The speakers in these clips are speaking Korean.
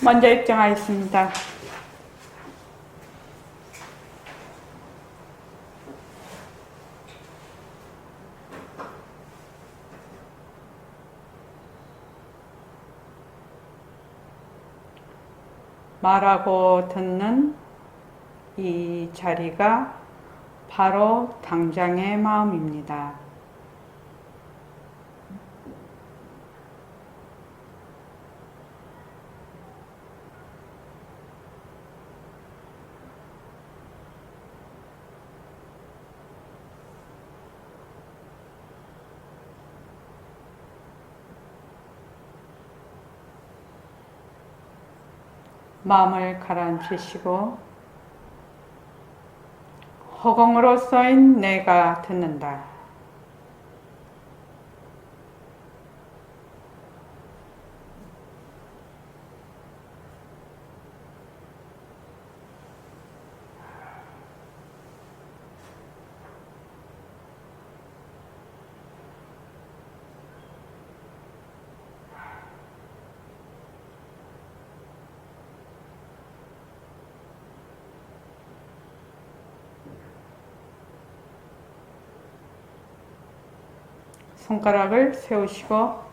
먼저 입장하겠습니다. 말하고 듣는 이 자리가 바로 당장의 마음입니다. 마음을 가라앉히시고 허공으로 써인 내가 듣는다. 손가락을 세우시고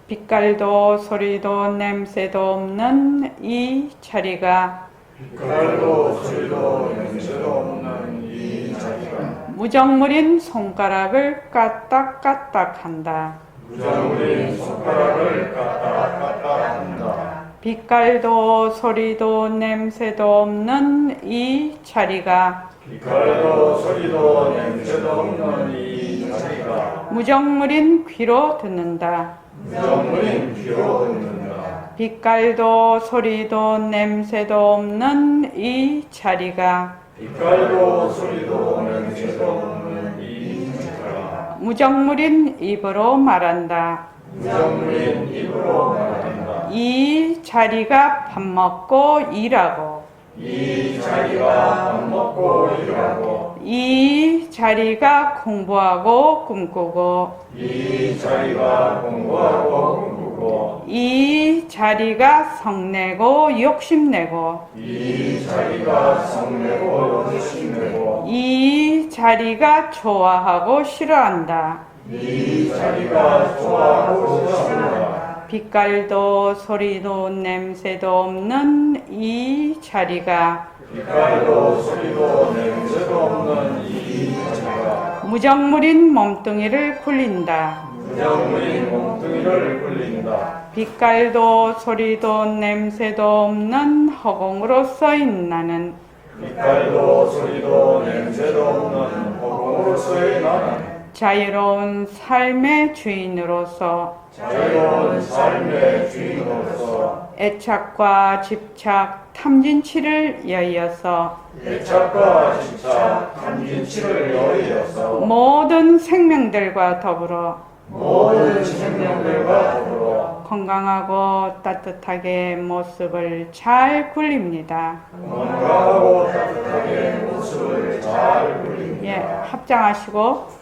빛깔도 소리도 냄새도 없는 이 자리가 빛깔도 소리도 냄새도 없는 이 자리가 무정물인 손가락을 까딱까딱 한다. 무정물인 손가락을 까딱까딱 한다. 빛깔도 소리도 냄새도 없는 이 자리가 빛깔도 소리도 냄새도 없는 이 자리가 무정물인 귀로 듣는다. 무정물인 귀로 듣는다. 빛깔도 소리도 냄새도 없는 이 자리가 빛깔도 소리도 냄새도 없는 이 자리가 무정물인 입으로 말한다. 무정물인 입으로 말한다. 이 자리가 밥 먹고 일하고 이 자리가 밥 먹고 일하고 이 자리가 공부하고 꿈꾸고 이 자리가 공부하고 꿈꾸고 이 자리가 성내고 욕심내고 이 자리가 성내고 욕심내고 이 자리가 좋아하고 싫어한다. 이 자리가 좋아하고 싫어한다. 빛깔도 소리도 냄새도 없는 이 자리가 빛깔도 소리도 냄새도 없는 이 자리가 무정물인 몸뚱이를 굴린다. 무정물인 몸뚱이를 굴린다. 빛깔도 소리도 냄새도 없는 허공으로 써인 나는 빛깔도 소리도 냄새도 없는 허공으로서의 나는 자유로운 삶의 주인으로서 자유로운 삶의 주인으로서 애착과 집착, 탐진치를 여의어서 애착과 집착, 탐진치를 여의어서 모든 생명들과 더불어 모든 생명들과 더불어 건강하고 따뜻하게 모습을 잘 굴립니다. 건강하고 따뜻하게 모습을 잘 굴립니다. 예, 합장하시고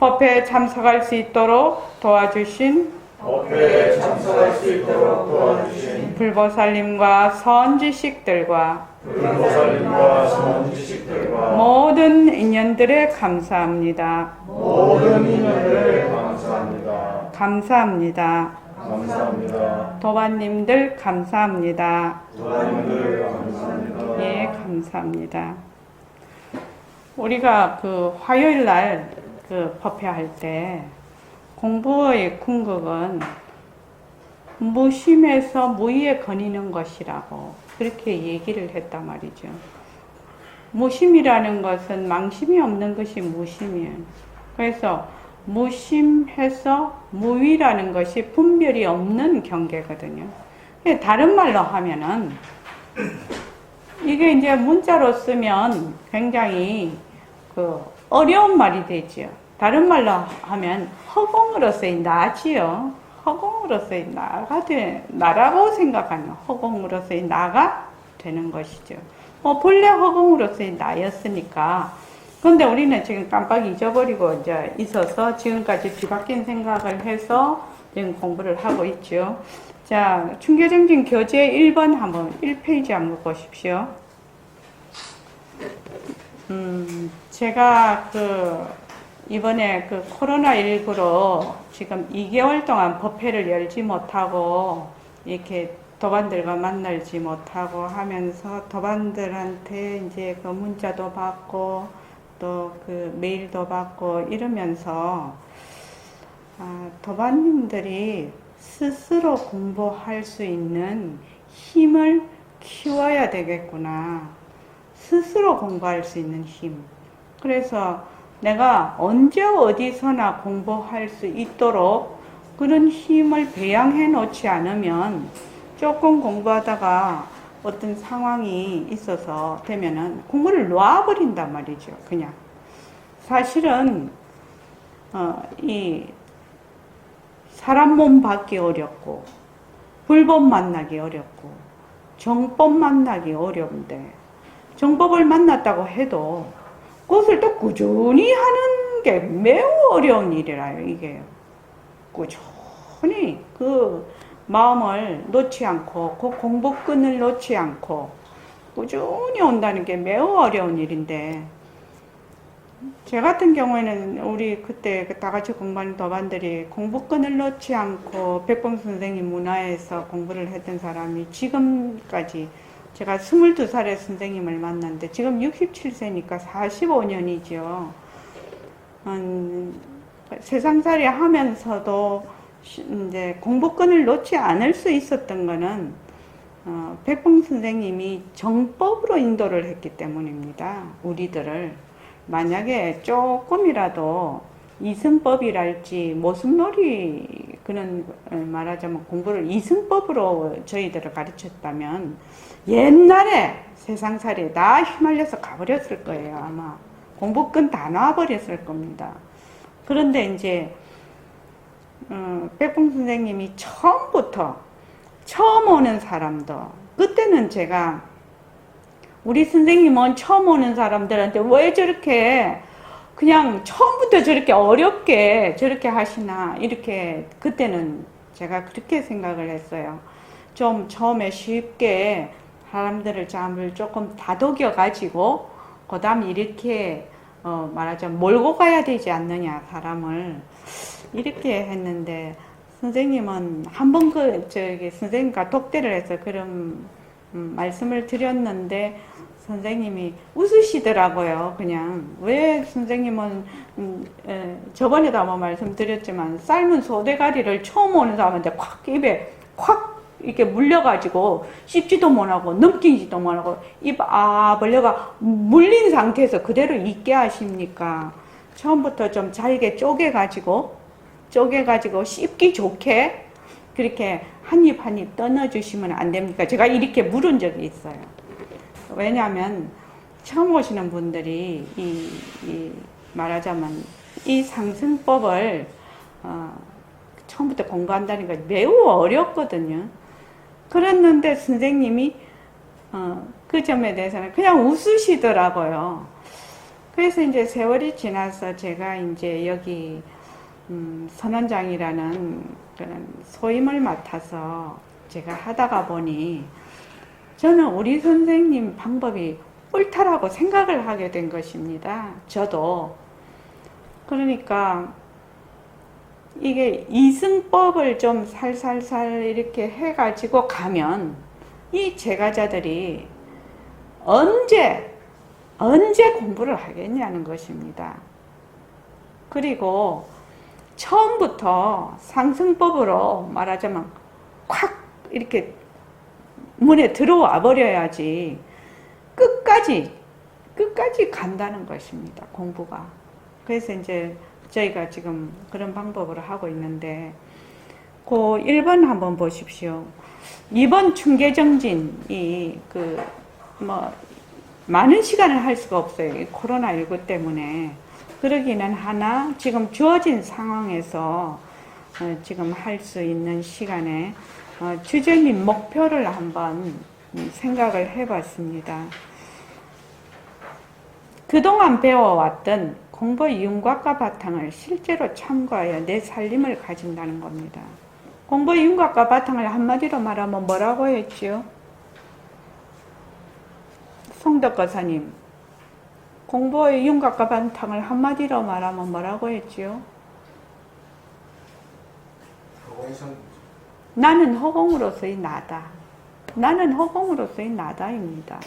법회에 참석할 수 있도록 도와주신 법회에 참석할 수 있도록 도와주신 불보살님과 선지식들과 불보살님과 선지식들과 모든 인연들에 감사합니다. 모든 인연들을 감사합니다. 감사합니다. 감사합니다. 도반님들 감사합니다. 도와님들 감사합니다. 예, 감사합니다. 우리가 그 화요일 날 그 법회할 때 공부의 궁극은 무심에서 무의에 거니는 것이라고 그렇게 얘기를 했단 말이죠. 무심이라는 것은 망심이 없는 것이 무심이에요. 그래서 무심해서 무의라는 것이 분별이 없는 경계거든요. 다른 말로 하면은 이게 이제 문자로 쓰면 굉장히 그 어려운 말이 되죠. 다른 말로 하면 허공으로서의 나지요. 허공으로서의 나라고 생각하는 허공으로서의 나가 되는 것이죠. 본래 허공으로서의 나였으니까. 그런데 우리는 지금 깜빡 잊어버리고 이제 있어서 지금까지 뒤바뀐 생각을 해서 지금 공부를 하고 있죠. 자, 충계정진 교재 1번 한번 1페이지 한번 보십시오. 제가 이번에 코로나19로 지금 2개월 동안 법회를 열지 못하고 이렇게 도반들과 만나지 못하고 하면서 도반들한테 이제 문자도 받고 또 메일도 받고 이러면서 도반님들이 스스로 공부할 수 있는 힘을 키워야 되겠구나. 스스로 공부할 수 있는 힘. 그래서 내가 언제 어디서나 공부할 수 있도록 그런 힘을 배양해 놓지 않으면 조금 공부하다가 어떤 상황이 있어서 되면은 공부를 놔버린단 말이죠. 그냥. 사실은, 이 사람 몸 받기 어렵고, 불법 만나기 어렵고, 정법 만나기 어려운데, 정법을 만났다고 해도 그것을 또 꾸준히 하는 게 매우 어려운 일이라요, 이게. 꾸준히 마음을 놓지 않고, 공부끈을 놓지 않고, 꾸준히 온다는 게 매우 어려운 일인데, 제 같은 경우에는 우리 그때 다 같이 공부하는 도반들이 공부끈을 놓지 않고 백범 선생님 문화에서 공부를 했던 사람이 지금까지 제가 22살에 선생님을 만났는데 지금 67세니까 45년이죠. 세상살이 하면서도 이제 공부끈을 놓지 않을 수 있었던 거는 백범 선생님이 정법으로 인도를 했기 때문입니다. 우리들을. 만약에 조금이라도 이승법이랄지 모순놀이 그런 말하자면 공부를 이승법으로 저희들을 가르쳤다면 옛날에 세상살이에 다 휘말려서 가버렸을 거예요. 아마 공부끈 다 놔버렸을 겁니다. 그런데 이제 백봉 선생님이 처음부터 처음 오는 사람도 그때는 제가 우리 선생님은 처음 오는 사람들한테 왜 저렇게 그냥 처음부터 저렇게 어렵게 저렇게 하시나 이렇게 그때는 제가 그렇게 생각을 했어요. 좀 처음에 쉽게 사람들을 잠을 조금 다독여 가지고 그 다음 이렇게 말하자면 몰고 가야 되지 않느냐 사람을 이렇게 했는데 선생님은 한번 선생님과 독대를 해서 그런 말씀을 드렸는데 선생님이 웃으시더라고요. 그냥 왜 선생님은 저번에도 한번 말씀드렸지만 삶은 소대가리를 처음 오는 사람한테 콱 입에 콱 이렇게 물려가지고 씹지도 못하고 넘기지도 못하고 입 벌려가 물린 상태에서 그대로 있게 하십니까? 처음부터 좀 잘게 쪼개가지고 씹기 좋게 그렇게 한 입 한 입 떠넣어주시면 안 됩니까? 제가 이렇게 물은 적이 있어요. 왜냐하면 처음 오시는 분들이 말하자면 이 상승법을 처음부터 공부한다는 게 매우 어렵거든요. 그랬는데 선생님이 그 점에 대해서는 그냥 웃으시더라고요. 그래서 이제 세월이 지나서 제가 이제 여기 선원장이라는 그런 소임을 맡아서 제가 하다가 보니 저는 우리 선생님 방법이 옳다라고 생각을 하게 된 것입니다. 저도. 그러니까 이게 이승법을 좀 살살살 이렇게 해가지고 가면 이 제가자들이 언제 공부를 하겠냐는 것입니다. 그리고 처음부터 상승법으로 말하자면 콱 이렇게 문에 들어와 버려야지 끝까지 간다는 것입니다. 공부가. 그래서 이제 저희가 지금 그런 방법으로 하고 있는데 그 1번 한번 보십시오. 2번 충계정진이 많은 시간을 할 수가 없어요. 코로나19 때문에. 그러기는 하나 지금 주어진 상황에서 지금 할 수 있는 시간에 주제 및 목표를 한번 생각을 해봤습니다. 그동안 배워왔던 공부의 윤곽과 바탕을 실제로 참고하여 내 살림을 가진다는 겁니다. 공부의 윤곽과 바탕을 한마디로 말하면 뭐라고 했지요? 송덕 거사님, 공부의 윤곽과 바탕을 한마디로 말하면 뭐라고 했지요? 나는 허공으로서의 나다. 나는 허공으로서의 나다입니다.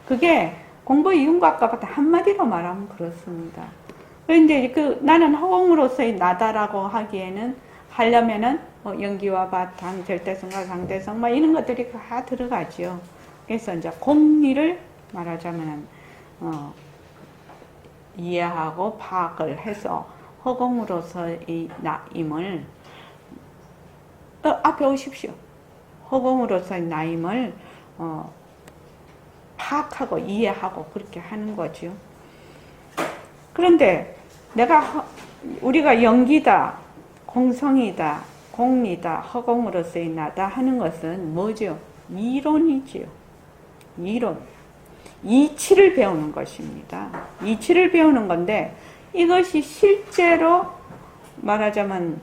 그게 공부의 윤곽과 바탕 한마디로 말하면 그렇습니다. 그런데 그 나는 허공으로서의 나다라고 하려면은 연기와 바탕, 절대성과 상대성 막 이런 것들이 다 들어가죠. 그래서 이제 공리를 말하자면은 이해하고 파악을 해서 허공으로서의 나임을 앞에 오십시오. 허공으로서의 나임을 파악하고 이해하고 그렇게 하는 거죠. 그런데 우리가 연기다, 공성이다, 공리다, 허공으로서의 나다 하는 것은 뭐죠? 이론이지요. 이론. 이치를 배우는 것입니다. 이치를 배우는 건데 이것이 실제로 말하자면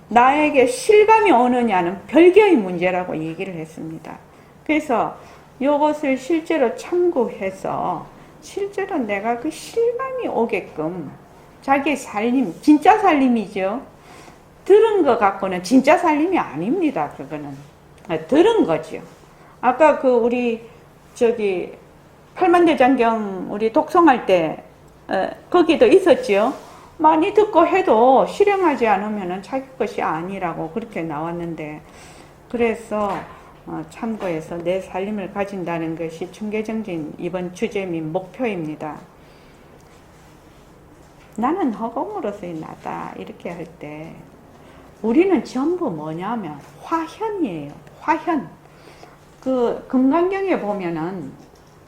나에게 실감이 오느냐는 별개의 문제라고 얘기를 했습니다. 그래서 이것을 실제로 참고해서 실제로 내가 그 실감이 오게끔 자기의 살림, 진짜 살림이죠. 들은 것 갖고는 진짜 살림이 아닙니다. 그거는 들은 거죠. 아까 우리 팔만대장경 우리 독송할 때 거기도 있었지요. 많이 듣고 해도 실행하지 않으면 자기 것이 아니라고 그렇게 나왔는데, 그래서 참고해서 내 살림을 가진다는 것이 충계정진 이번 주제 및 목표입니다. 나는 허공으로서의 나다 이렇게 할 때 우리는 전부 뭐냐면 화현이에요. 화현. 금강경에 보면은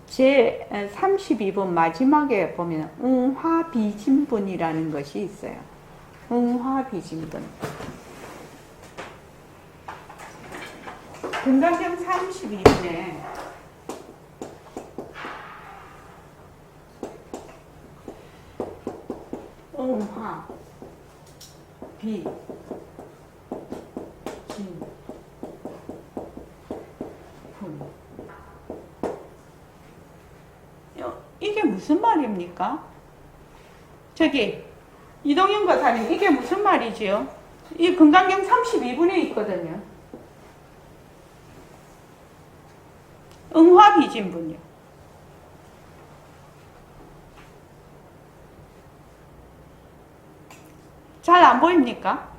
제 32번 마지막에 보면 응화비진분이라는 것이 있어요. 응화비진분. 금강경 32분에 응화 비 진 분. 이게 무슨 말입니까? 이동윤 거사님, 이게 무슨 말이지요? 이 금강경 32분에 있거든요. 응화비진분이요. 잘 안 보입니까?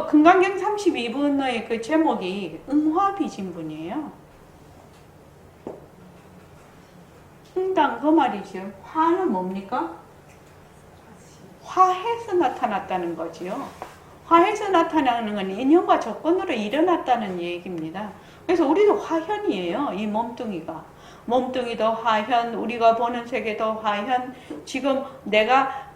금강경 32분의 그 제목이 응화비진분이에요. 응당 그 말이죠. 화는 뭡니까? 화해서 나타났다는 거지요. 화해서 나타나는 건 인연과 조건으로 일어났다는 얘기입니다. 그래서 우리도 화현이에요. 이 몸뚱이가. 몸뚱이도 화현, 우리가 보는 세계도 화현, 지금 내가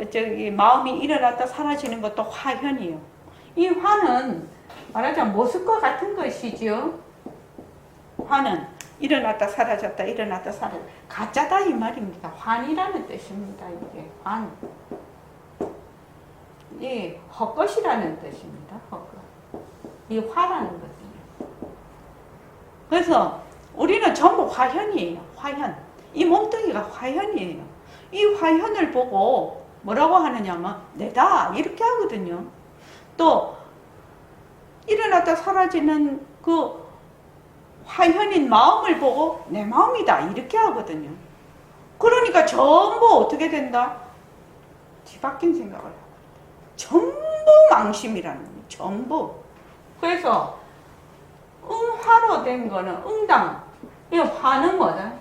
마음이 일어났다 사라지는 것도 화현이에요. 이 화는 말하자면 모습과 같은 것이죠. 화는 일어났다 사라졌다 일어났다 사라졌다 가짜다 이 말입니다. 환이라는 뜻입니다. 이게 환. 이 헛것이라는 뜻입니다. 헛것. 이 화라는 것은요. 그래서 우리는 전부 화현이에요. 화현. 이 몸뚱이가 화현이에요. 이 화현을 보고 뭐라고 하느냐면 내다 이렇게 하거든요. 또 일어났다 사라지는 그 화현인 마음을 보고 내 마음이다 이렇게 하거든요. 그러니까 전부 어떻게 된다? 뒤바뀐 생각을 하고 전부 망심이라는 거예요. 전부. 그래서 응화로 된 거는 응당. 이 화는 뭐다?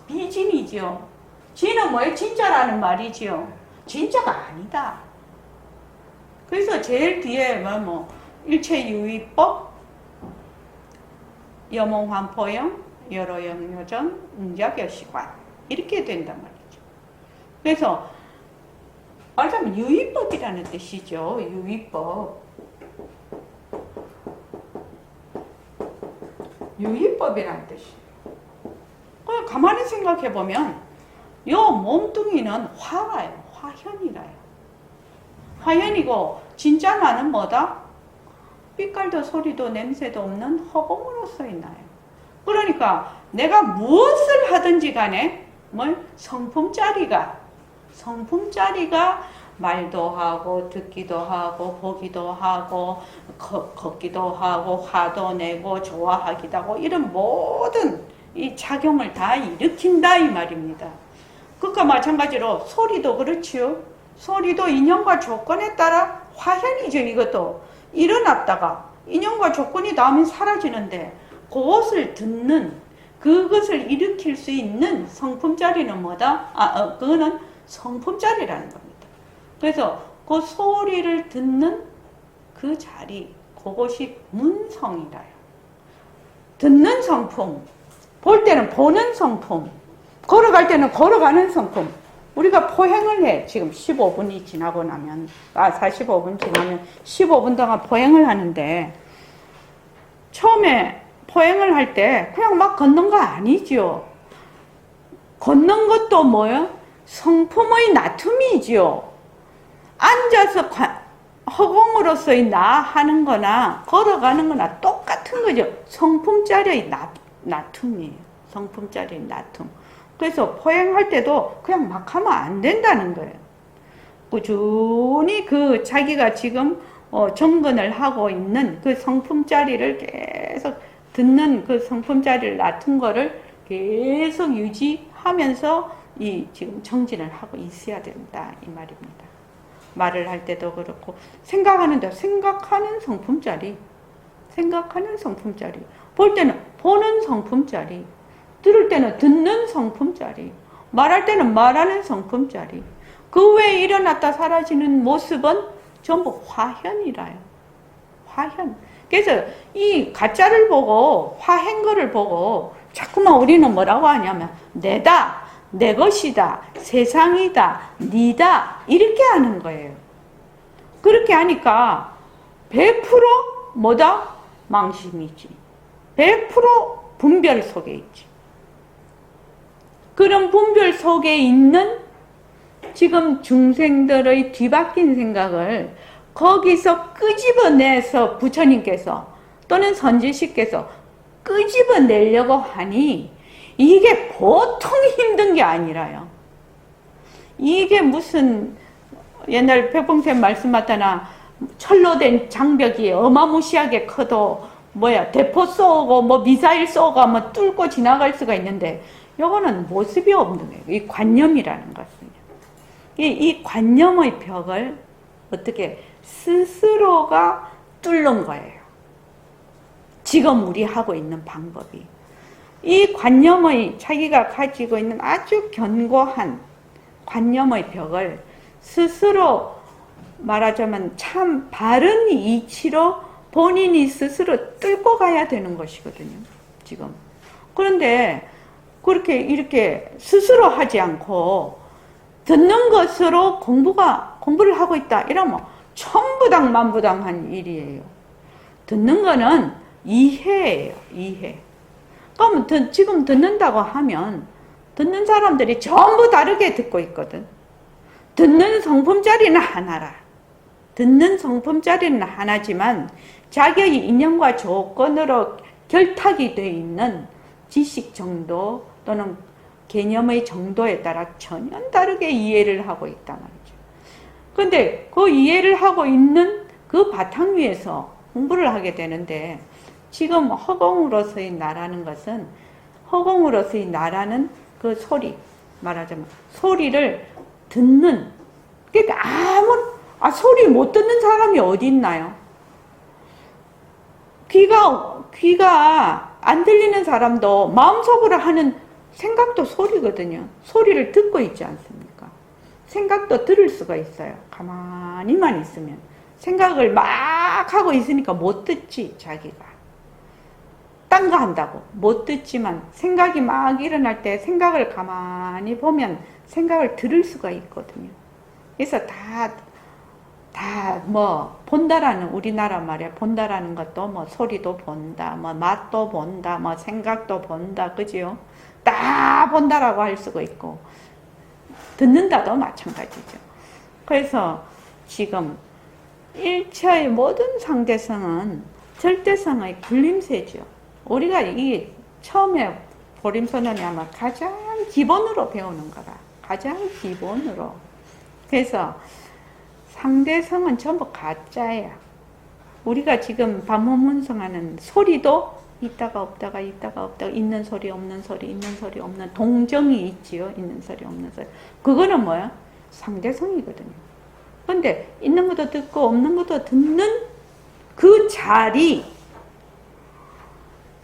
비진이지요. 진은 뭐예요? 진짜라는 말이지요. 진짜가 아니다. 그래서 제일 뒤에 일체유의법, 여몽환포영, 여로영요전, 응자교시관 이렇게 된단 말이죠. 그래서 말하자면 유의법이라는 뜻이죠. 유의법. 유의법이라는 뜻이에요. 가만히 생각해보면 요 몸뚱이는 화라요. 화현이라요. 화현이고 진짜 나는 뭐다? 빛깔도 소리도 냄새도 없는 허공으로서 있나요. 그러니까 내가 무엇을 하든지 간에 성품짜리가 말도 하고 듣기도 하고 보기도 하고 걷기도 하고 화도 내고 좋아하기도 하고 이런 모든 이 작용을 다 일으킨다 이 말입니다. 그러니까 마찬가지로 소리도 그렇지요. 소리도 인연과 조건에 따라 화현이죠. 이것도 일어났다가 인연과 조건이 닿으면 사라지는데 그것을 듣는 그것을 일으킬 수 있는 성품짜리는 뭐다? 그거는 성품짜리라는 겁니다. 그래서 그 소리를 듣는 그 자리, 그것이 문성이라요. 듣는 성품, 볼 때는 보는 성품, 걸어갈 때는 걸어가는 성품. 우리가 포행을 해. 지금 15분이 지나고 나면, 45분 지나면 15분 동안 포행을 하는데, 처음에 포행을 할 때 그냥 막 걷는 거 아니죠. 걷는 것도 뭐예요? 성품의 나툼이지요. 앉아서 허공으로서의 나 하는 거나 걸어가는 거나 똑같은 거죠. 성품짜리의 나툼이에요. 성품짜리의 나툼. 그래서 포행할 때도 그냥 막 하면 안 된다는 거예요. 꾸준히 그 자기가 지금 정근을 하고 있는 그 성품짜리를 계속 듣는 그 성품짜리를 낳은 거를 계속 유지하면서 이 지금 정진을 하고 있어야 된다 이 말입니다. 말을 할 때도 그렇고 생각하는데 생각하는 성품짜리, 볼 때는 보는 성품짜리, 들을 때는 듣는 성품짜리, 말할 때는 말하는 성품짜리. 그 외에 일어났다 사라지는 모습은 전부 화현이라요. 화현. 그래서 이 가짜를 보고 화한 거를 보고 자꾸만 우리는 뭐라고 하냐면 내다, 내 것이다, 세상이다, 니다 이렇게 하는 거예요. 그렇게 하니까 100% 뭐다? 망심이지. 100% 분별 속에 있지. 그런 분별 속에 있는 지금 중생들의 뒤바뀐 생각을 거기서 끄집어내서 부처님께서 또는 선지식께서 끄집어내려고 하니 이게 보통 힘든 게 아니라요. 이게 무슨 옛날 백봉쌤 말씀하다나 철로 된 장벽이 어마무시하게 커도 대포 쏘고 미사일 쏘고 뚫고 지나갈 수가 있는데 요거는 모습이 없는 거예요. 이 관념이라는 것은요. 이 관념의 벽을 어떻게 스스로가 뚫는 거예요. 지금 우리 하고 있는 방법이. 이 관념의 자기가 가지고 있는 아주 견고한 관념의 벽을 스스로 말하자면 참 바른 이치로 본인이 스스로 뚫고 가야 되는 것이거든요. 지금. 그런데 그렇게 이렇게 스스로 하지 않고 듣는 것으로 공부를 하고 있다. 이러면 천부당만부당한 일이에요. 듣는 거는 이해예요. 이해. 그럼 지금 듣는다고 하면 듣는 사람들이 전부 다르게 듣고 있거든. 듣는 성품짜리는 하나라. 듣는 성품짜리는 하나지만 자기의 인연과 조건으로 결탁이 되어 있는 지식 정도 또는 개념의 정도에 따라 전혀 다르게 이해를 하고 있단 말이죠. 그런데 그 이해를 하고 있는 그 바탕 위에서 공부를 하게 되는데 지금 허공으로서의 나라는 것은 허공으로서의 나라는 그 소리, 말하자면 소리를 듣는, 그러니까 소리 못 듣는 사람이 어디 있나요? 귀가 안 들리는 사람도 마음속으로 하는 생각도 소리거든요. 소리를 듣고 있지 않습니까? 생각도 들을 수가 있어요. 가만히만 있으면. 생각을 막 하고 있으니까 못 듣지, 자기가. 딴 거 한다고. 못 듣지만 생각이 막 일어날 때 생각을 가만히 보면 생각을 들을 수가 있거든요. 그래서 본다라는, 우리나라 말에 본다라는 것도 소리도 본다, 맛도 본다, 생각도 본다, 그지요? 다 본다라고 할 수가 있고, 듣는다도 마찬가지죠. 그래서 지금 1차의 모든 상대성은 절대성의 굴림세죠. 우리가 이 처음에 보림선언이 아마 가장 기본으로 배우는 거라. 가장 기본으로. 그래서 상대성은 전부 가짜야. 우리가 지금 반문문성하는 소리도 있다가 없다가 있다가 없다가 있는 소리 없는 소리 있는 소리 없는 동정이 있지요. 있는 소리 없는 소리. 그거는 뭐야? 상대성이거든요. 근데 있는 것도 듣고 없는 것도 듣는 그 자리,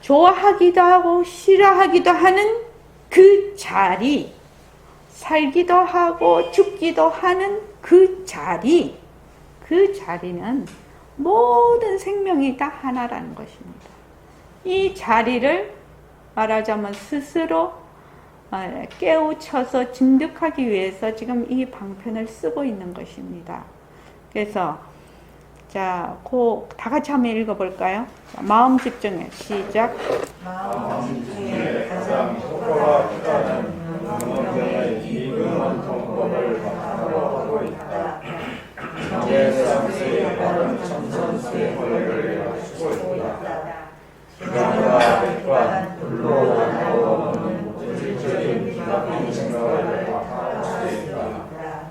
좋아하기도 하고 싫어하기도 하는 그 자리, 살기도 하고 죽기도 하는 그 자리, 그 자리는 모든 생명이 다 하나라는 것입니다. 이 자리를 말하자면 스스로 깨우쳐서 진득하기 위해서 지금 이 방편을 쓰고 있는 것입니다. 그래서 자, 다 같이 한번 읽어볼까요? 자, 마음 집중해. 시작. 마음 집중에 가장 효과가 있다는 문명의 이근원 통법을 바탕으로 하고 있다. 정예상세에 관한 천선수의 권력을 갖추고 있다. 기관과 백관, 불로 나누어 없는 물질적인 비합인 생각을 갖추고 있다.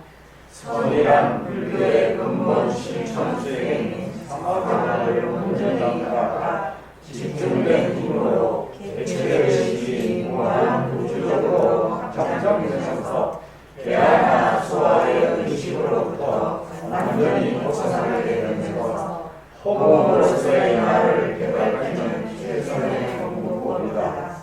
선이란 불교의 근본 실천수행인 사마가를 온전히 닦아 집중된 힘으로 개체의 시기 무한 우주적으로 확장되면서 개화나 수화의 의식으로부터 완전히 벗어나게 되면서 호공으로서의 나를 깨닫기는 최선의 공부법이다.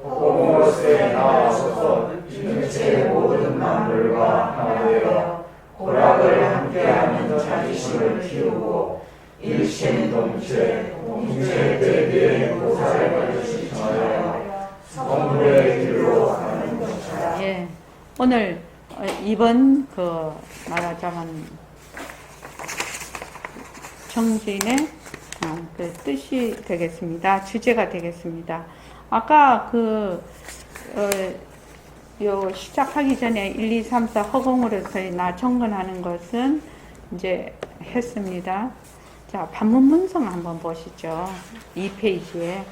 호공으로서의 나와서서 인체의 모든 만물과 하나 되어 고락을 함께하는 자기심을 키우고 일심동체, 동체 대비의 보살을 실천하여 성불의 길로 가는 것이다. 예, 오늘 이번 말하자면 정진의 그 뜻이 되겠습니다. 주제가 되겠습니다. 아까 요 시작하기 전에 1, 2, 3, 4 허공으로서의 나 정근하는 것은 이제 했습니다. 자, 반문문성 한번 보시죠. 2페이지에.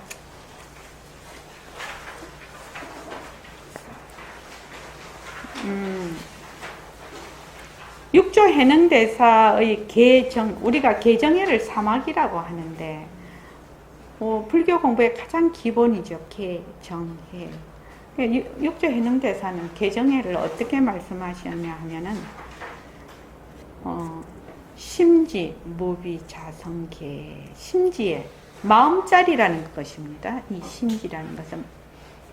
육조 해능대사의 개정, 우리가 개정해를 사막이라고 하는데, 불교 공부의 가장 기본이죠. 개정해. 육조 해능대사는 개정해를 어떻게 말씀하셨냐 하면은, 심지, 무비, 자성계, 심지에 마음자리라는 것입니다. 이 심지라는 것은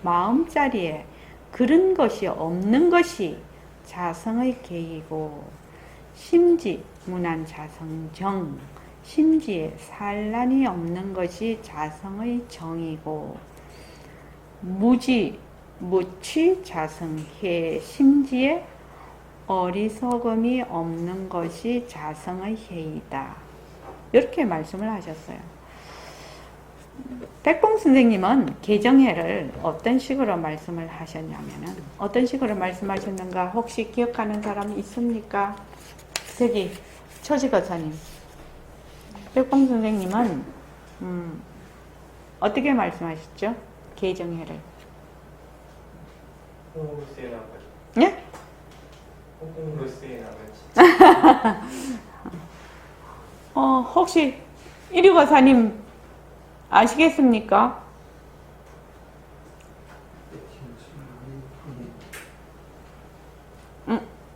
마음자리에 그런 것이 없는 것이 자성의 계이고, 심지, 무난 자성정, 심지에 산란이 없는 것이 자성의 정이고, 무지, 무취, 자성해, 심지에 어리석음이 없는 것이 자성의 해이다. 이렇게 말씀을 하셨어요. 백봉 선생님은 개정해를 어떤 식으로 말씀을 하셨냐면은, 어떤 식으로 말씀하셨는가 혹시 기억하는 사람 있습니까? 저기 초지거사님, 백봉 선생님은 어떻게 말씀하셨죠? 개정해를. 예? 혹시 이류거사님 아시겠습니까?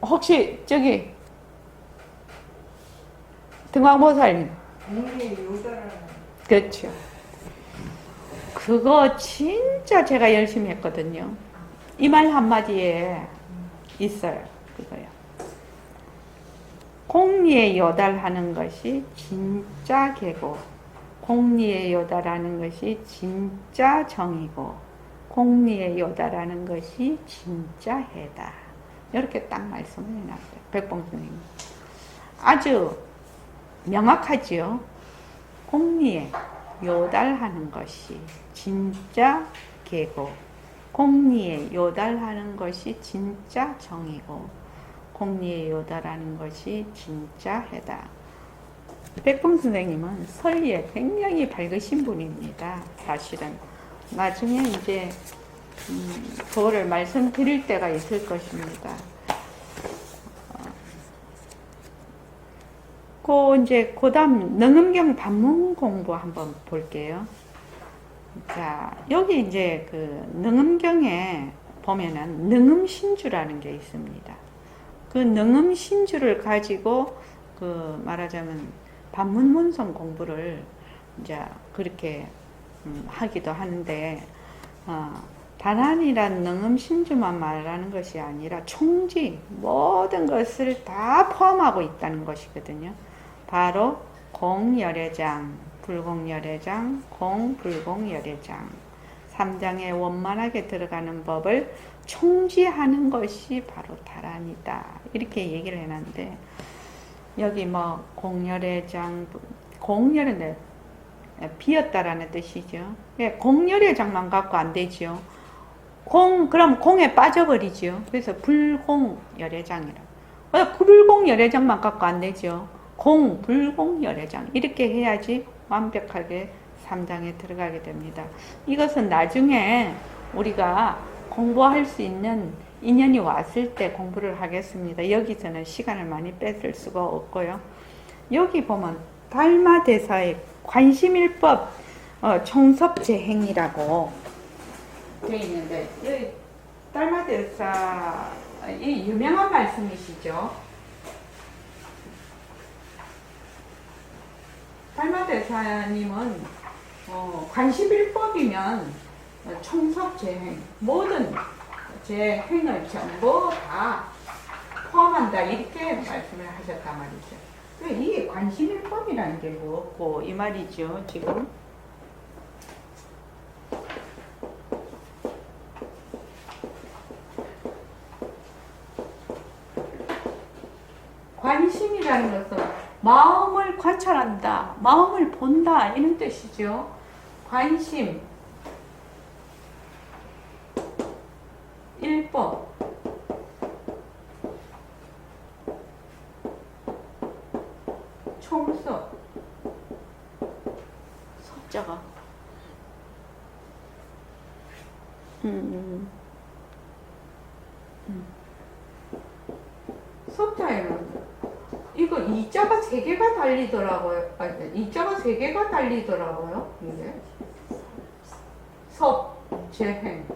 혹시 저기 등왕보살님. 그렇죠. 그거 진짜 제가 열심히 했거든요. 이 말 한마디에 있어요. 그거요. 공리에 요달하는 것이 진짜 개고, 공리에 요달하는 것이 진짜 정이고, 공리에 요달하는 것이 진짜 해다. 이렇게 딱 말씀을 해놨어요. 백봉 선생님. 아주 명확하지요. 공리에 요달하는 것이 진짜 개고, 공리에 요달하는 것이 진짜 정이고 공리에 요달하는 것이 진짜 해다. 백범 선생님은 설리에 굉장히 밝으신 분입니다. 사실은 나중에 이제 그거를 말씀드릴 때가 있을 것입니다. 그 다음 능음경 반문 공부 한번 볼게요. 자, 여기 이제 그 능음경에 보면은 능음신주라는 게 있습니다. 그 능음신주를 가지고 그 말하자면 반문문성 공부를 이제 그렇게 하기도 하는데, 단한이란 능음신주만 말하는 것이 아니라 총지 모든 것을 다 포함하고 있다는 것이거든요. 바로 공열애장, 불공열애장, 공불공열애장 3장에 원만하게 들어가는 법을 총지하는 것이 바로 다란이다. 이렇게 얘기를 해놨는데, 여기 뭐 공열애장, 공열은 비었다라는 뜻이죠. 공열애장만 갖고 안 되죠. 그럼 공에 빠져버리죠. 그래서 불공열애장이라고. 불공열애장만 갖고 안 되죠. 불공열애장 이렇게 해야지 완벽하게 3장에 들어가게 됩니다. 이것은 나중에 우리가 공부할 수 있는 인연이 왔을 때 공부를 하겠습니다. 여기서는 시간을 많이 뺏을 수가 없고요. 여기 보면 달마대사의 관심일법 총섭재행이라고 되어 있는데, 여기 달마대사 이 유명한 말씀이시죠. 달마대사님은 관심일법이면 총섭재행 모든 재행을 전부 다 포함한다 이렇게 말씀을 하셨단 말이죠. 이 관심일법이라는 게 뭐고 이 말이죠. 지금 관심이라는 것은 마음을 관찰한다, 마음을 본다 이런 뜻이죠. 관심, 일법, 총섭, 섭자가 섭자에는 이거 이자가 3개가 달리더라고요. 이자가 3개가 달리더라고요. 이게 섭, 재행.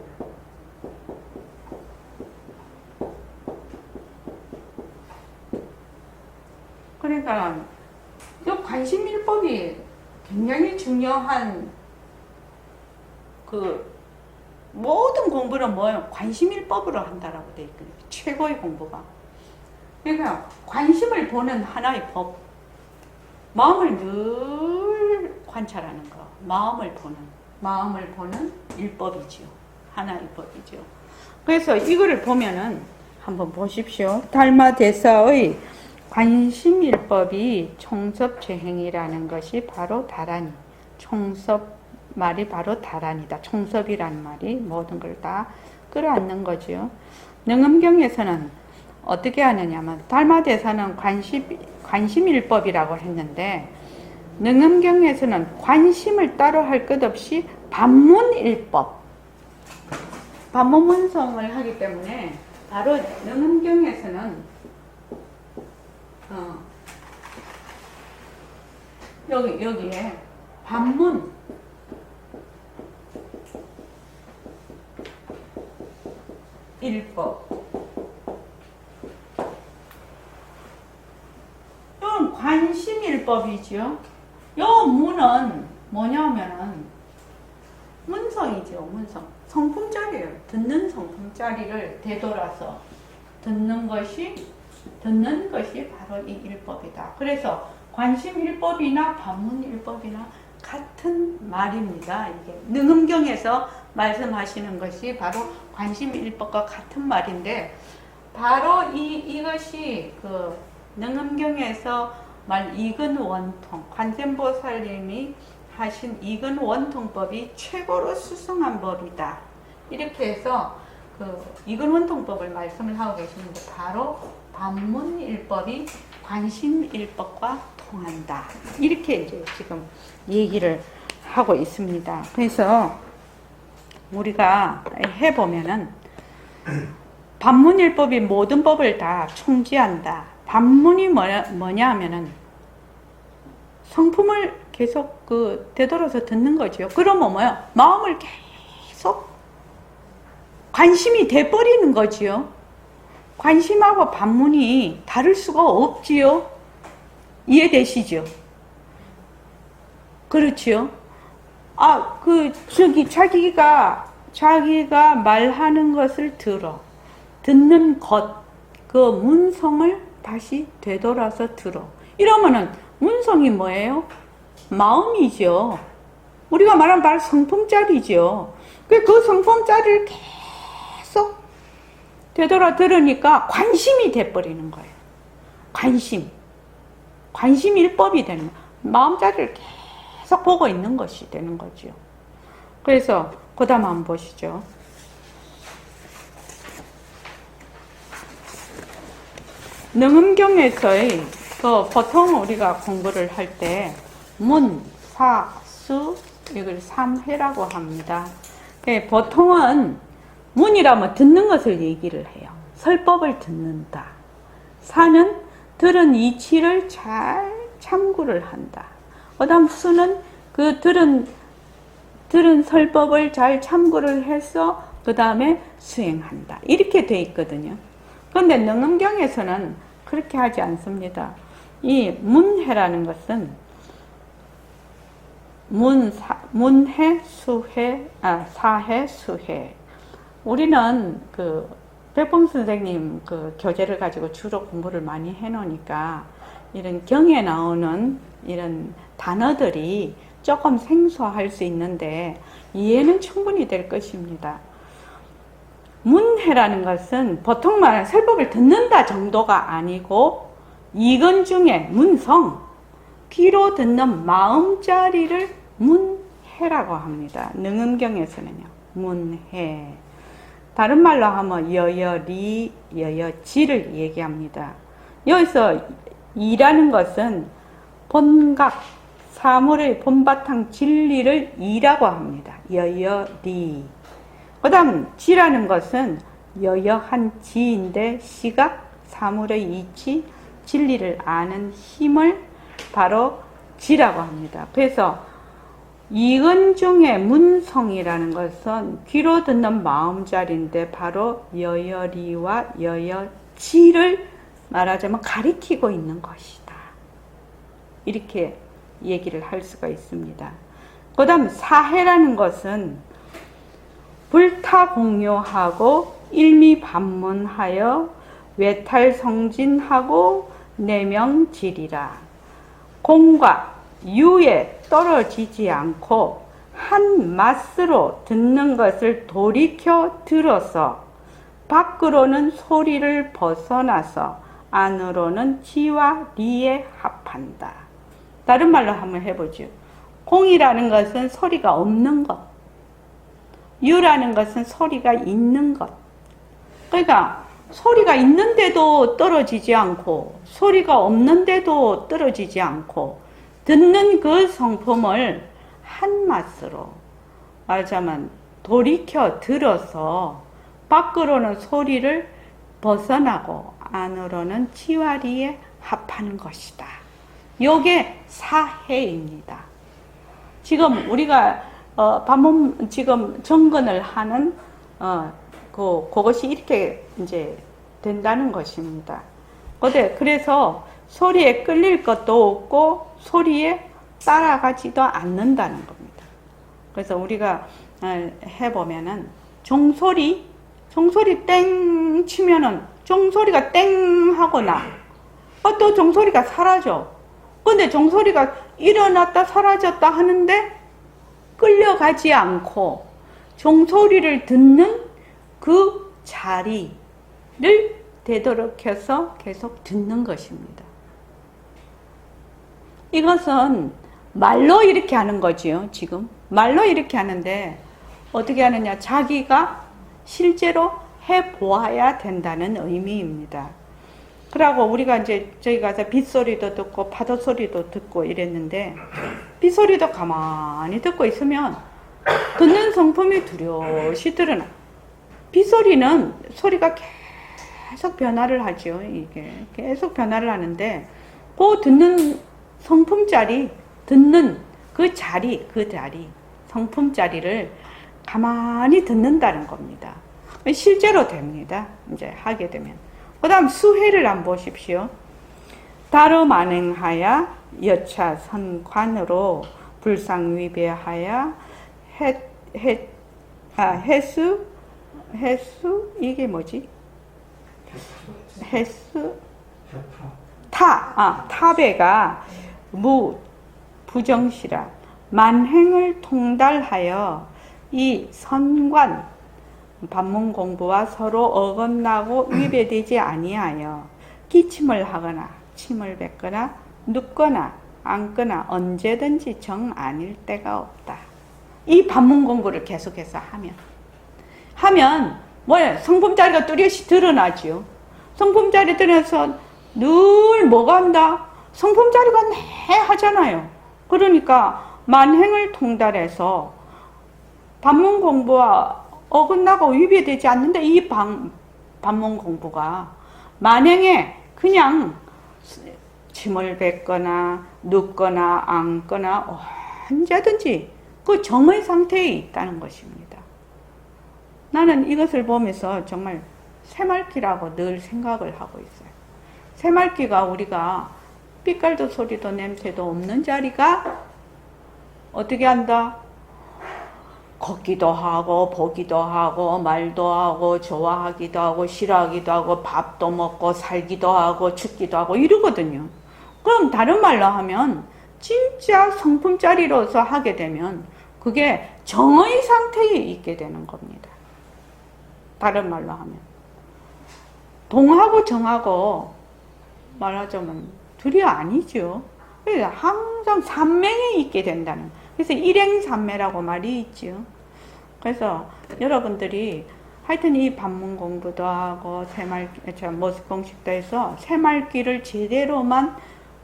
그러니까 이 관심일법이 굉장히 중요한 그 모든 공부는 뭐예요? 관심일법으로 한다라고 되어 있거든요. 최고의 공부가. 그러니까 관심을 보는 하나의 법, 마음을 늘 관찰하는 거, 마음을 보는 일법이지요. 하나의 법이죠. 그래서 이거를 보면은 한번 보십시오. 달마대사의 관심일법이 총섭재행이라는 것이 바로 다란이, 총섭 말이 바로 다란이다. 총섭이라는 말이 모든 걸 다 끌어안는 거죠. 능엄경에서는 어떻게 하느냐면 달마대사는 관심일법이라고 했는데, 능엄경에서는 관심을 따로 할 것 없이 반문일법, 반문문성을 하기 때문에 바로 능엄경에서는 여기에 반문 일법, 이건 관심일법이죠. 요 문은 뭐냐면은 문성이죠. 문성, 성품자리예요. 듣는 성품자리를 되돌아서 듣는 것이 바로 이 일법이다. 그래서 관심일법이나 반문일법이나 같은 말입니다. 이게 능엄경에서 말씀하시는 것이 바로 관심일법과 같은 말인데, 바로 이것이 그 능엄경에서 말 이근원통, 관세음보살님이 하신 이근원통법이 최고로 수승한 법이다. 이렇게 해서 이근원통법을 말씀을 하고 계시는데 바로 반문일법이 관심일법과 통한다. 이렇게 이제 지금 얘기를 하고 있습니다. 그래서 우리가 해보면은 반문일법이 모든 법을 다 총지한다. 반문이 뭐냐 하면은 성품을 계속 되돌아서 듣는 거죠. 그러면 뭐요? 마음을 계속 관심이 돼버리는 거지요. 관심하고 반문이 다를 수가 없지요. 이해되시죠? 그렇지요? 자기가 말하는 것을 듣는 것, 그 문성을 다시 되돌아서 들어. 이러면은 문성이 뭐예요? 마음이죠. 우리가 말하면 바로 성품짜리죠. 그 성품짜리를 계속 되돌아 들으니까 관심이 돼버리는 거예요. 관심일법이 되는 거예요. 마음자리를 계속 보고 있는 것이 되는 거죠. 그래서 그 다음 한번 보시죠. 능음경에서의 보통 우리가 공부를 할 때 문, 사, 수 이걸 3회라고 합니다. 보통은 문이라면 듣는 것을 얘기를 해요. 설법을 듣는다. 사는 들은 이치를 잘 참고를 한다. 그 다음 수는 그 들은 설법을 잘 참고를 해서 그 다음에 수행한다. 이렇게 돼 있거든요. 그런데 능음경에서는 그렇게 하지 않습니다. 이 문해라는 것은 문해, 수해, 사해, 수해. 우리는 백범 선생님 교재를 가지고 주로 공부를 많이 해놓으니까 이런 경에 나오는 이런 단어들이 조금 생소할 수 있는데 이해는 충분히 될 것입니다. 문해라는 것은 보통 말하는 설법을 듣는다 정도가 아니고 이건 중에 문성, 귀로 듣는 마음자리를 문해라고 합니다. 능음경에서는요. 문해. 다른 말로 하면 여여리, 여여지를 얘기합니다. 여기서 이라는 것은 본각, 사물의 본바탕 진리를 이라고 합니다. 여여리. 그 다음 지라는 것은 여여한 지인데 시각, 사물의 이치, 진리를 아는 힘을 바로 지라고 합니다. 그래서 이건 중에 문성이라는 것은 귀로 듣는 마음자리인데 바로 여여리와 여여지를 말하자면 가리키고 있는 것이다. 이렇게 얘기를 할 수가 있습니다. 그 다음 사해라는 것은 불타공요하고 일미반문하여 외탈성진하고 내명질이라. 공과 유에 떨어지지 않고 한 맛으로 듣는 것을 돌이켜 들어서 밖으로는 소리를 벗어나서 안으로는 지와 리에 합한다. 다른 말로 한번 해보죠. 공이라는 것은 소리가 없는 것, 유라는 것은 소리가 있는 것. 그러니까 소리가 있는데도 떨어지지 않고 소리가 없는데도 떨어지지 않고 듣는 그 성품을 한 맛으로 말하자면 돌이켜 들어서 밖으로는 소리를 벗어나고 안으로는 치와리에 합하는 것이다. 요게 사해입니다. 지금 우리가 반문 지금 정근을 하는 그것이 이렇게 이제 된다는 것입니다. 그래서 소리에 끌릴 것도 없고 소리에 따라가지도 않는다는 겁니다. 그래서 우리가 해보면은 종소리 땡 치면은 종소리가 땡 하고 나. 또 종소리가 사라져. 근데 종소리가 일어났다 사라졌다 하는데 끌려가지 않고 종소리를 듣는 그 자리를 되돌이켜서 계속 듣는 것입니다. 이것은 말로 이렇게 하는 거지요. 지금 말로 이렇게 하는데 어떻게 하느냐? 자기가 실제로 해보아야 된다는 의미입니다. 그러고 우리가 이제 저기 가서 빗소리도 듣고 파도 소리도 듣고 이랬는데 빗소리도 가만히 듣고 있으면 듣는 성품이 두려시 드러나. 빗소리는 소리가 계속 변화를 하죠. 이게 계속 변화를 하는데 그 듣는 성품자리, 듣는 그 자리, 성품자리를 가만히 듣는다는 겁니다. 실제로 됩니다. 이제 하게 되면. 그 다음 수혜를 한번 보십시오. 다름안행하여 여차 선관으로 불상위배하여 해수 이게 뭐지? 해수 타배가 부정시라 만행을 통달하여 이 선관 반문 공부와 서로 어긋나고 위배되지 아니하여 기침을 하거나 침을 뱉거나 눕거나 앉거나 언제든지 정 아닐 때가 없다. 이 반문 공부를 계속해서 하면 뭐예요? 성품자리가 뚜렷이 드러나죠. 성품자리 드러나서 늘 뭐가 한다? 성품자리가 내 하잖아요. 그러니까 만행을 통달해서 반문 공부와 어긋나고 위배되지 않는데 이 반문 공부가 만행에 그냥 침을 뱉거나 눕거나 앉거나 언제든지 그 정의 상태에 있다는 것입니다. 나는 이것을 보면서 정말 새말기라고 늘 생각을 하고 있어요. 새말기가 우리가 빛깔도 소리도 냄새도 없는 자리가 어떻게 한다? 걷기도 하고 보기도 하고 말도 하고 좋아하기도 하고 싫어하기도 하고 밥도 먹고 살기도 하고 죽기도 하고 이러거든요. 그럼 다른 말로 하면 진짜 성품자리로서 하게 되면 그게 정의 상태에 있게 되는 겁니다. 다른 말로 하면 동하고 정하고 말하자면 둘이 아니죠. 그래서 항상 삼맹에 있게 된다는. 그래서 일행삼매라고 말이 있죠. 그래서 여러분들이 하여튼 이 반문 공부도 하고 모습공식도 해서 새말기를 제대로만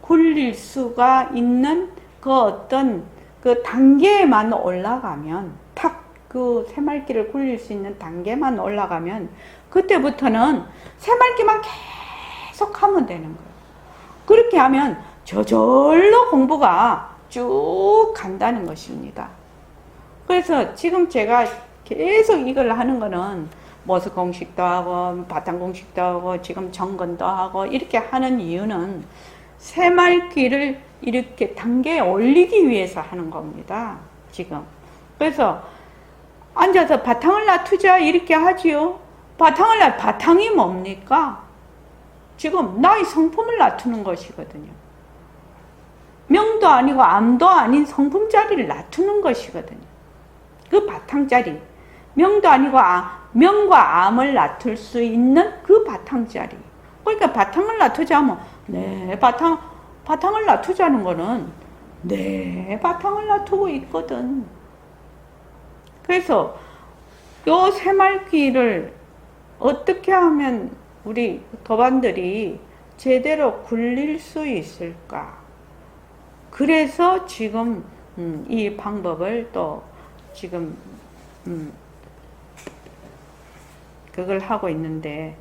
굴릴 수가 있는 그 어떤 그 단계에만 올라가면 그 새말기를 굴릴 수 있는 단계만 올라가면 그때부터는 새말기만 계속 하면 되는 거예요. 그렇게 하면 저절로 공부가 쭉 간다는 것입니다. 그래서 지금 제가 계속 이걸 하는 거는 모습공식도 하고 바탕공식도 하고 지금 정근도 하고 이렇게 하는 이유는 새말기를 이렇게 단계에 올리기 위해서 하는 겁니다. 지금. 그래서 앉아서 바탕을 놔두자 이렇게 하지요. 바탕이 뭡니까? 지금 나의 성품을 놔두는 것이거든요. 명도 아니고 암도 아닌 성품자리를 놔두는 것이거든요. 그 바탕자리. 명도 아니고 명과 암을 놔둘 수 있는 그 바탕자리. 그러니까 바탕을 놔두자면 네, 바탕을 놔두자는 거는 네, 바탕을 놔두고 있거든. 그래서 요 새말기를 어떻게 하면 우리 도반들이 제대로 굴릴 수 있을까? 그래서 지금 이 방법을 또 지금 그걸 하고 있는데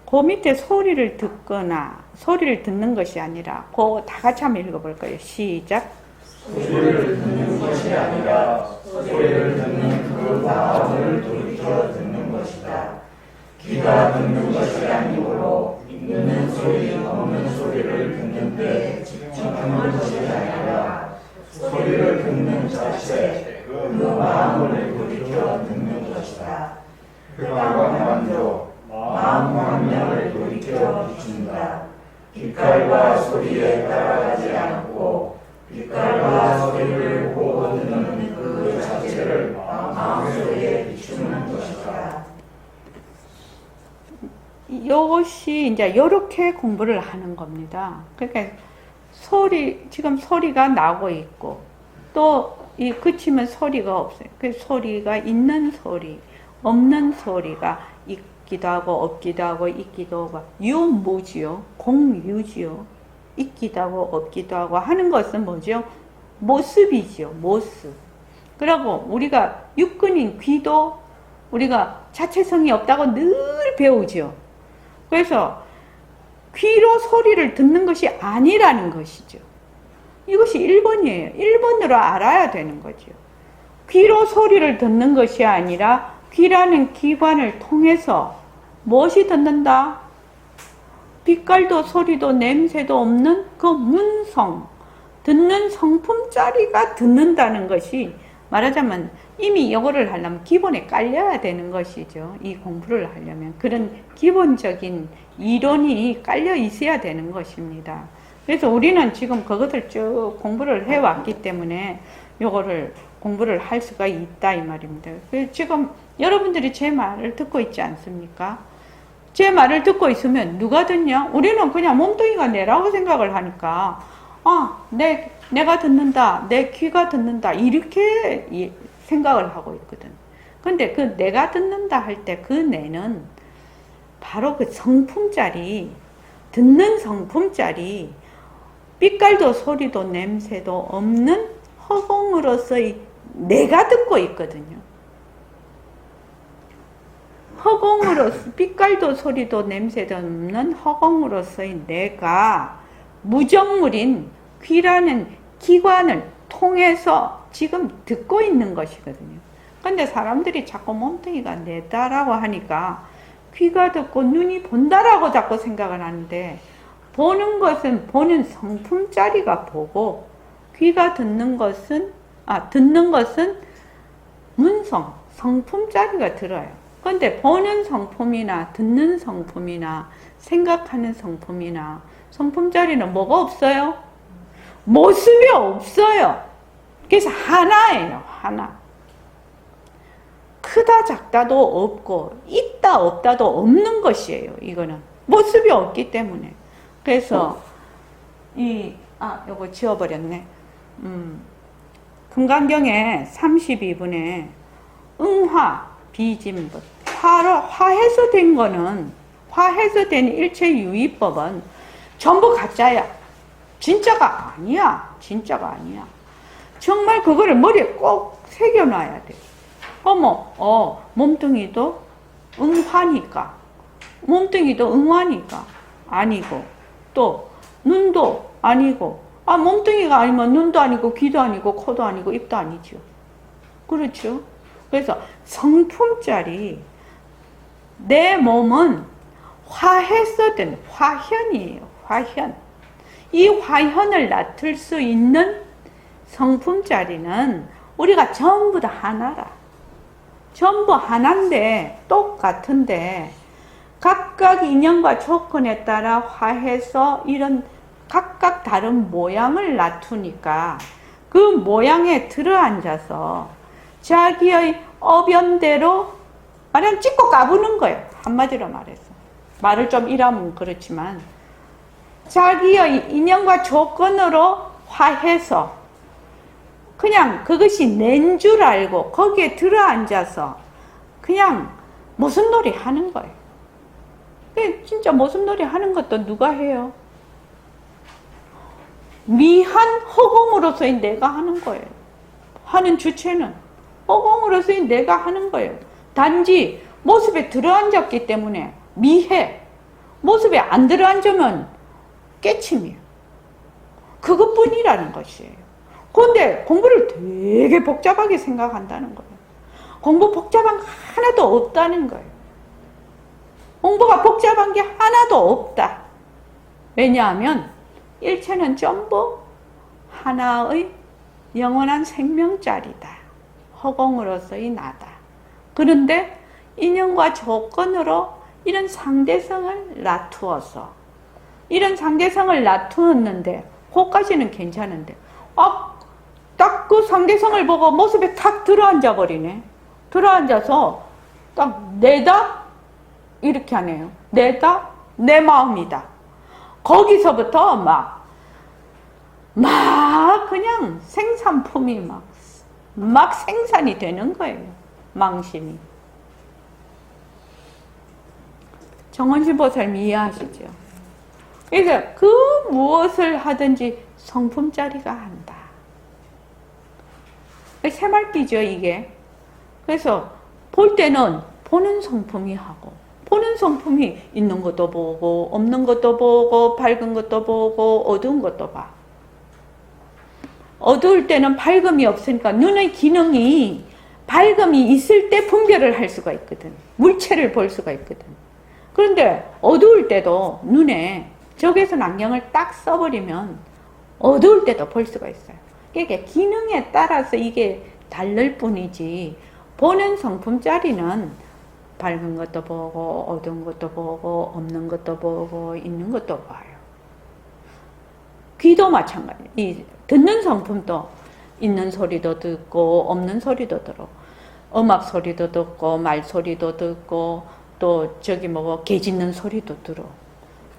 그 밑에 소리를 듣는 것이 아니라 그 다 같이 한번 읽어볼 거예요. 시작. 소리를 듣는 것이 아니라 소리를 듣는 그 마음을 돌이켜 듣는 것이다. 귀가 듣는 것이 아니므로 있는 소리 없는 소리를 듣는데 집중하는 것이 아니라 소리를 듣는 자체 그 마음을 돌이켜 듣는 것이다. 흑암과 만족 마음 광명을 돌이켜 비춘다. 빛깔과 소리에 따라가지 않고 빛깔과 소리를 보고 듣는 그 자체를 마음속에 비추는 것이다. 이것이 이제 이렇게 공부를 하는 겁니다. 그러니까 지금 소리가 나고 있고 또 이 그치면 소리가 없어요. 그 소리가 있는 소리, 없는 소리가 있기도 하고 없기도 하고 있기도 하고 유무지요. 공유지요. 있기도 하고 없기도 하고 하는 것은 뭐죠? 모습이죠. 모습. 그리고 우리가 육근인 귀도 우리가 자체성이 없다고 늘 배우죠. 그래서 귀로 소리를 듣는 것이 아니라는 것이죠. 이것이 1번이에요. 1번으로 알아야 되는 거죠. 귀로 소리를 듣는 것이 아니라 귀라는 기관을 통해서 무엇이 듣는다? 빛깔도 소리도 냄새도 없는 그 문성, 듣는 성품짜리가 듣는다는 것이 말하자면 이미 이거를 하려면 기본에 깔려야 되는 것이죠. 이 공부를 하려면 그런 기본적인 이론이 깔려 있어야 되는 것입니다. 그래서 우리는 지금 그것을 쭉 공부를 해왔기 때문에 요거를 공부를 할 수가 있다 이 말입니다. 지금 여러분들이 제 말을 듣고 있지 않습니까? 제 말을 듣고 있으면 누가 듣냐? 우리는 그냥 몸뚱이가 내라고 생각을 하니까 내가 듣는다, 내 귀가 듣는다 이렇게 생각을 하고 있거든. 근데 그 내가 듣는다 할 때 그 내는 바로 그 성품짜리, 듣는 성품짜리 빛깔도 소리도 냄새도 없는 허공으로서의 내가 듣고 있거든요. 허공으로서 빛깔도 소리도 냄새도 없는 허공으로서의 내가 무정물인 귀라는 기관을 통해서 지금 듣고 있는 것이거든요. 근데 사람들이 자꾸 몸뚱이가 내다라고 하니까 귀가 듣고 눈이 본다라고 자꾸 생각을 하는데 보는 것은 보는 성품짜리가 보고 귀가 듣는 것은 문성, 성품짜리가 들어요. 근데 보는 성품이나 듣는 성품이나 생각하는 성품이나 성품짜리는 뭐가 없어요? 모습이 없어요. 그래서 하나예요. 하나. 크다 작다도 없고 있다 없다도 없는 것이에요. 이거는 모습이 없기 때문에. 그래서 요거 지워버렸네. 금강경에 32분에 응화 비진법 화해서 된 거는 화해서 된 일체유의법은 전부 가짜야. 진짜가 아니야. 진짜가 아니야. 정말 그거를 머리에 꼭 새겨놔야 돼. 몸뚱이도 응화니까 몸뚱이도 응화니까 아니고 또 눈도 아니고 몸뚱이가 아니면 눈도 아니고 귀도 아니고 코도 아니고 입도 아니죠. 그렇죠? 그래서 성품짜리 내 몸은 화해서 된 화현이에요. 화현. 이 화현을 나툴 수 있는 성품짜리는 우리가 전부 다 하나라. 전부 하나인데 똑같은데 각각 인연과 조건에 따라 화해서 이런 각각 다른 모양을 나투니까 그 모양에 들어앉아서 자기의 어변대로 말하면 찍고 까부는 거예요. 한마디로 말해서. 말을 좀 이라면 그렇지만 자기의 인연과 조건으로 화해서 그냥 그것이 낸 줄 알고 거기에 들어앉아서 그냥 모습놀이 하는 거예요. 진짜 모습놀이 하는 것도 누가 해요? 미한 허공으로서의 내가 하는 거예요. 하는 주체는 허공으로서의 내가 하는 거예요. 단지 모습에 들어앉았기 때문에 미해. 모습에 안 들어앉으면 깨침이에요. 그것뿐이라는 것이에요. 그런데 공부를 되게 복잡하게 생각한다는 거예요. 공부 복잡한 거 하나도 없다는 거예요. 공부가 복잡한 게 하나도 없다. 왜냐하면 일체는 전부 하나의 영원한 생명짜리다. 허공으로서의 나다. 그런데 인연과 조건으로 이런 상대성을 놔두어서 이런 상대성을 놔두었는데 그것까지는 괜찮은데 딱 그 상대성을 보고 모습에 탁 들어앉아 버리네. 들어앉아서 딱 내다 이렇게 하네요. 내다 내 마음이다. 거기서부터 막 그냥 생산품이 막 막 생산이 되는 거예요. 망심이. 정원신보살님 이해하시죠? 그래서 그 무엇을 하든지 성품짜리가 한다. 새말귀죠, 이게. 그래서 볼 때는 보는 성품이 하고, 보는 성품이 있는 것도 보고, 없는 것도 보고, 밝은 것도 보고, 어두운 것도 봐. 어두울 때는 밝음이 없으니까 눈의 기능이 밝음이 있을 때 분별을 할 수가 있거든. 물체를 볼 수가 있거든. 그런데 어두울 때도 눈에 적외선 안경을 딱 써버리면 어두울 때도 볼 수가 있어요. 그러니까 기능에 따라서 이게 다를 뿐이지, 보는 성품짜리는 밝은 것도 보고 어두운 것도 보고 없는 것도 보고 있는 것도 봐요. 귀도 마찬가지. 이 듣는 성품도 있는 소리도 듣고 없는 소리도 들어. 음악 소리도 듣고 말 소리도 듣고 또 저기 뭐 개 짖는 소리도 들어.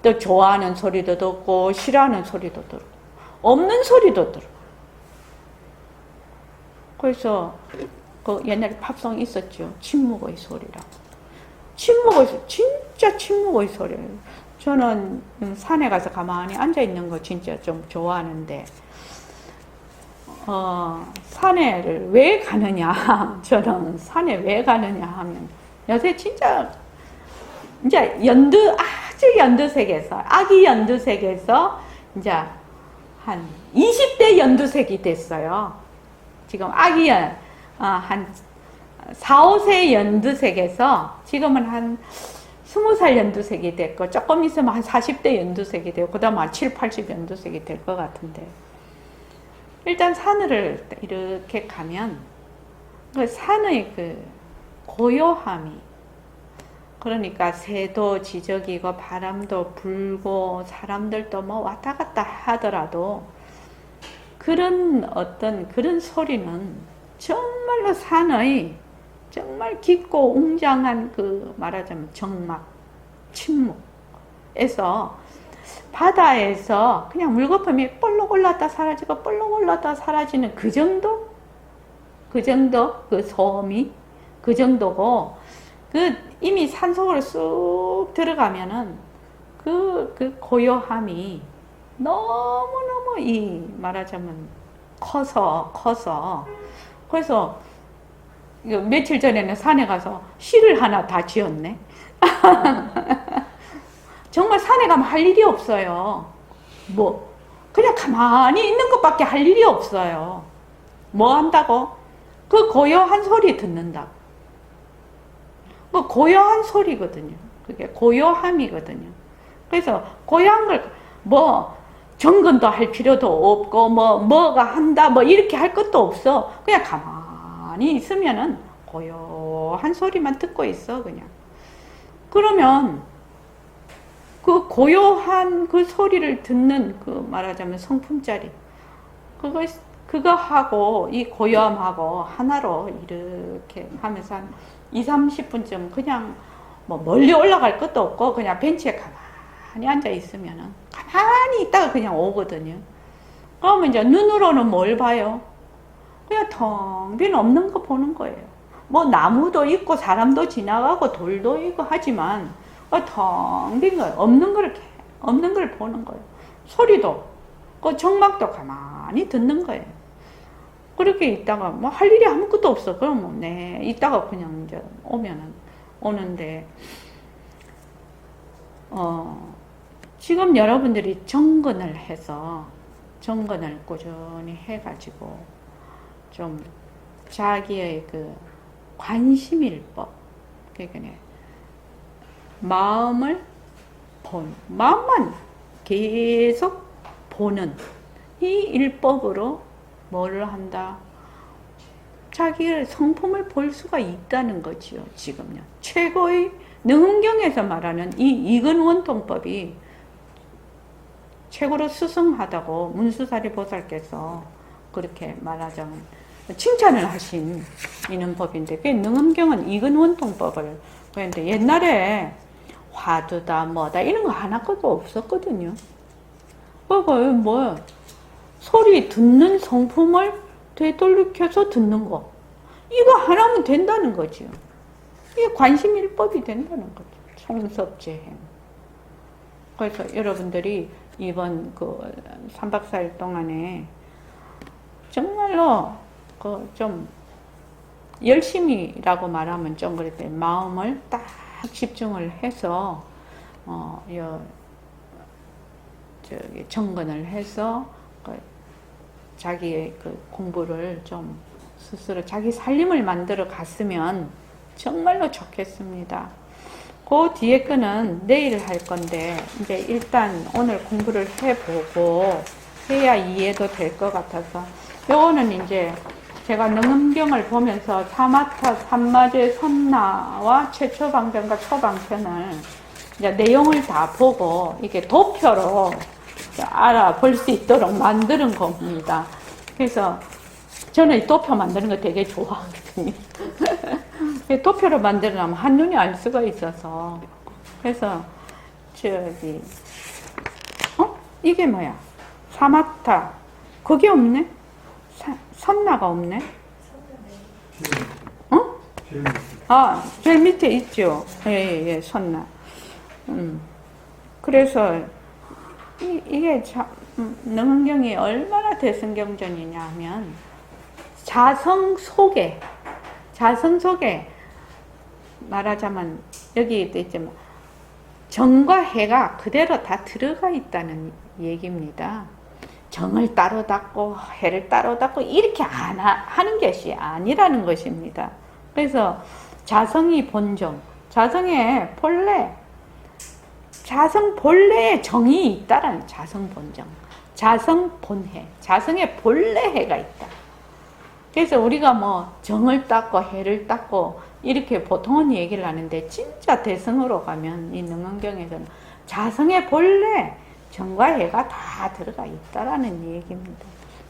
또 좋아하는 소리도 듣고 싫어하는 소리도 들어. 없는 소리도 들어. 그래서 그 옛날에 팝송 있었죠. 침묵의 소리라고. 침묵의 소리, 진짜 침묵의 소리예요. 저는 산에 가서 가만히 앉아 있는 거 진짜 좀 좋아하는데, 산에를 왜 가느냐? 저는 산에 왜 가느냐 하면, 요새 진짜, 이제 아주 연두색에서, 아기 연두색에서, 이제 한 20대 연두색이 됐어요. 지금 한 4, 5세 연두색에서 지금은 한 20살 연두색이 됐고, 조금 있으면 한 40대 연두색이 되고, 그 다음 한 7, 80 연두색이 될 것 같은데, 일단 산을 이렇게 가면 그 산의 그 고요함이, 그러니까 새도 지저귀고 바람도 불고 사람들도 뭐 왔다 갔다 하더라도 그런 어떤 그런 소리는 정말로 산의 정말 깊고 웅장한 그 말하자면 정막, 침묵에서 바다에서 그냥 물거품이 볼록 올랐다 사라지고 볼록 올랐다 사라지는 그 정도? 그 소음이 그 정도고, 그 이미 산속으로 쑥 들어가면은 그 고요함이 너무너무 이 말하자면 커서 그래서 며칠 전에는 산에 가서 시를 하나 다 지었네. 정말 산에 가면 할 일이 없어요. 뭐 그냥 가만히 있는 것밖에 할 일이 없어요. 뭐 한다고? 그 고요한 소리 듣는다고. 그 고요한 소리거든요. 그게 고요함이거든요. 그래서 고요한 걸 뭐 정근도 할 필요도 없고 뭐가 한다 뭐 이렇게 할 것도 없어. 그냥 가만히 있으면은 고요한 소리만 듣고 있어 그냥. 그러면 그 고요한 그 소리를 듣는 그 말하자면 성품짜리 그거 하고 이 고요함하고 하나로 이렇게 하면서 한 2, 30분쯤 그냥 뭐 멀리 올라갈 것도 없고 그냥 벤치에 가만히 앉아 있으면은 가만히 있다가 그냥 오거든요. 그러면 이제 눈으로는 뭘 봐요? 그냥 텅 빈 없는 거 보는 거예요. 뭐 나무도 있고 사람도 지나가고 돌도 있고 하지만 텅 빈 거예요. 없는 걸 보는 거예요. 소리도 그 정막도 가만히 듣는 거예요. 그렇게 있다가 뭐 할 일이 아무것도 없어. 그러면 네 있다가 그냥 이제 오는데 지금 여러분들이 정근을 꾸준히 해가지고 좀 자기의 그 관심일법, 그러니까 마음만 계속 보는 이 일법으로 뭐를 한다? 자기의 성품을 볼 수가 있다는 거지요. 지금요. 최고의 능흥경에서 말하는 이 이근원통법이 최고로 수승하다고 문수사리 보살께서 그렇게 말하자면 칭찬을 하신 이는 법인데, 그 능엄경은 이근원통법을, 그런데 옛날에 화두다 뭐다 이런 거 하나것도 없었거든요. 그거 뭐 소리 듣는 성품을 되돌이켜서 듣는 거. 이거 하나면 된다는 거죠. 이게 관심일법이 된다는 거죠. 총섭재행. 그래서 여러분들이 이번 그 3박 4일 동안에 정말로 그 좀 열심히라고 말하면 좀 그랬대. 마음을 딱 집중을 해서 정근을 해서 자기의 그 공부를 좀 스스로 자기 살림을 만들어 갔으면 정말로 좋겠습니다. 그 뒤에 거는 내일 할 건데 이제 일단 오늘 공부를 해보고 해야 이해도 될 것 같아서 요거는 이제 제가 능음경을 보면서 사마타, 삼마제, 선나와 최초방편과 초방편을 이제 내용을 다 보고 이게 도표로 알아볼 수 있도록 만드는 겁니다. 그래서 저는 이 도표 만드는 거 되게 좋아하거든요. 도표로 만들어놓으면 한눈에 알 수가 있어서. 그래서 이게 뭐야? 사마타. 그게 없네? 선나가 없네? 제일 밑에 있죠. 예, 선나. 그래서 이게 능은경이 얼마나 대승경전이냐 하면 자성 속에 말하자면 여기 있지만 정과 해가 그대로 다 들어가 있다는 얘기입니다. 정을 따로 닦고 해를 따로 닦고 이렇게 하는 것이 아니라는 것입니다. 그래서 자성이 본정, 자성의 본래, 자성 본래에 정이 있다라는 자성 본정, 자성 본해, 자성의 본래 해가 있다. 그래서 우리가 뭐 정을 닦고 해를 닦고 이렇게 보통은 얘기를 하는데 진짜 대성으로 가면 이 능언경에서는 자성의 본래 정과 해가 다 들어가 있다라는 얘기입니다.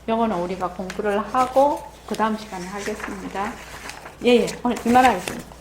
요거는 우리가 공부를 하고 그 다음 시간에 하겠습니다. 예, 오늘 이만하겠습니다.